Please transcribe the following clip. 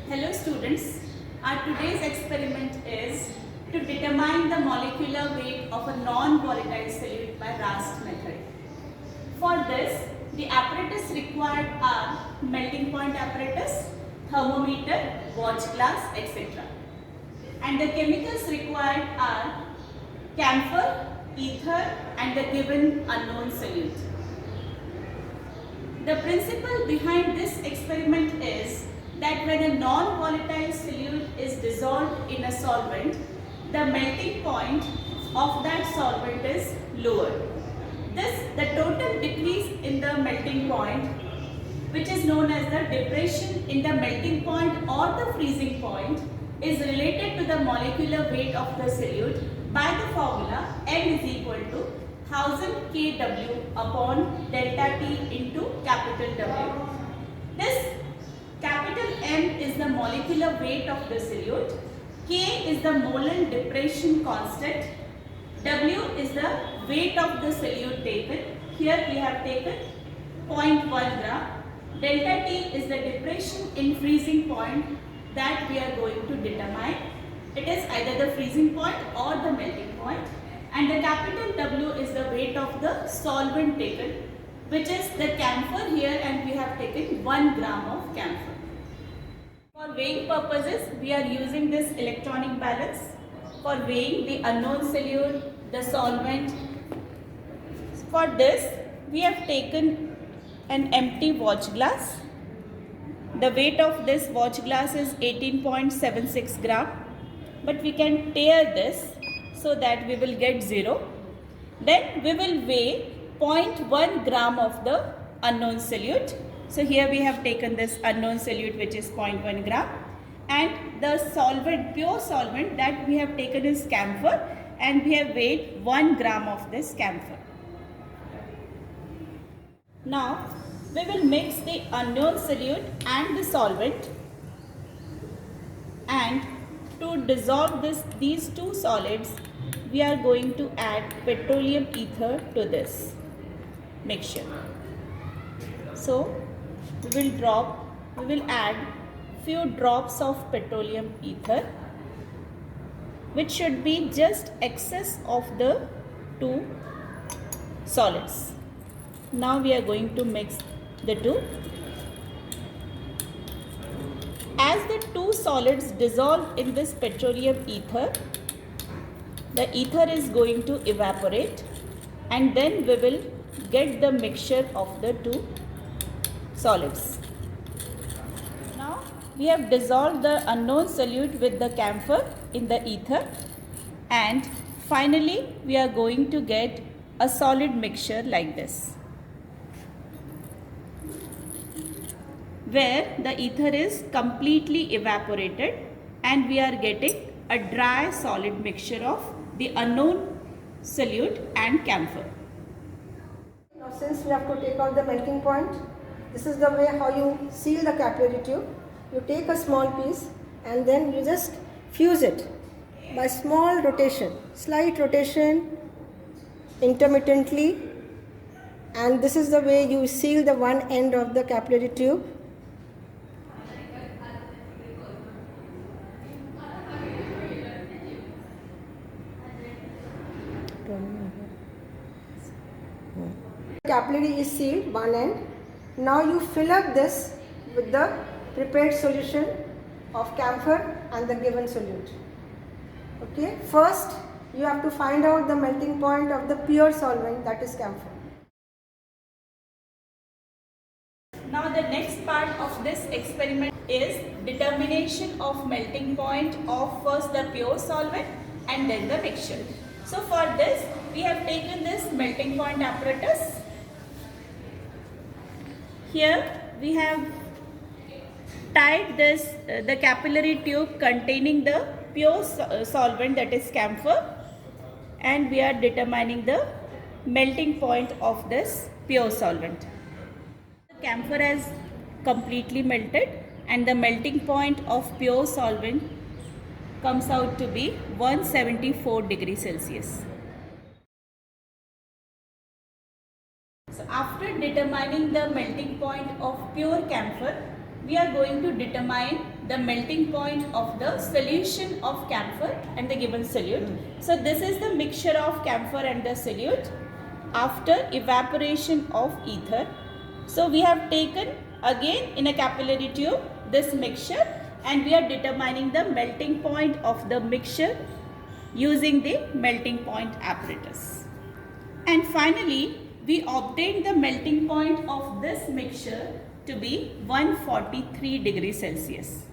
Hello students, our today's experiment is to determine the molecular weight of a non-volatile solute by Rast method. For this, the apparatus required are melting point apparatus, thermometer, watch glass, etc. And the chemicals required are camphor, ether and the given unknown solute. The principle behind this experiment is that when a non-volatile solute is dissolved in a solvent, the melting point of that solvent is lower. The total decrease in the melting point, which is known as the depression in the melting point or the freezing point, is related to the molecular weight of the solute by the formula m is equal to 1000 kW upon delta T into capital W. This capital M is the molecular weight of the solute, K is the molar depression constant, W is the weight of the solute taken. Here we have taken 0.1 gram. Delta T is the depression in freezing point that we are going to determine. It is either the freezing point or the melting point. And the capital W is the weight of the solvent taken, which is the camphor here, and we have taken 1 gram of camphor. For weighing purposes, we are using this electronic balance for weighing the unknown solute, the solvent. For this, we have taken an empty watch glass. The weight of this watch glass is 18.76 gram, but we can tear this so that we will get 0. Then we will weigh 0.1 gram of the unknown solute. So here we have taken this unknown solute, which is 0.1 gram, and the solvent, pure solvent that we have taken is camphor, and we have weighed 1 gram of this camphor. Now we will mix the unknown solute and the solvent, and to dissolve these two solids, we are going to add petroleum ether to this mixture. So we will add few drops of petroleum ether, which should be just excess of the two solids. Now we are going to mix the two. As the two solids dissolve in this petroleum ether, the ether is going to evaporate, and then we will get the mixture of the two solids. Now we have dissolved the unknown solute with the camphor in the ether, and finally we are going to get a solid mixture like this, where the ether is completely evaporated and we are getting a dry solid mixture of the unknown solute and camphor. Now since we have to take out the melting point, this is the way how you seal the capillary tube. You take a small piece and then you just fuse it by small rotation, slight rotation intermittently, and this is the way you seal the one end of the capillary tube. Capillary is sealed one end. Now you fill up this with the prepared solution of camphor and the given solute. Okay, first you have to find out the melting point of the pure solvent, that is camphor. Now the next part of this experiment is determination of melting point of first the pure solvent and then the mixture. So for this we have taken this melting point apparatus. Here we have tied this the capillary tube containing the pure solvent, that is camphor, and we are determining the melting point of this pure solvent. The camphor has completely melted and the melting point of pure solvent comes out to be 174 degrees Celsius. So after determining the melting point of pure camphor, we are going to determine the melting point of the solution of camphor and the given solute. So this is the mixture of camphor and the solute after evaporation of ether. So we have taken again in a capillary tube this mixture and we are determining the melting point of the mixture using the melting point apparatus. And finally, we obtained the melting point of this mixture to be 143 degrees Celsius.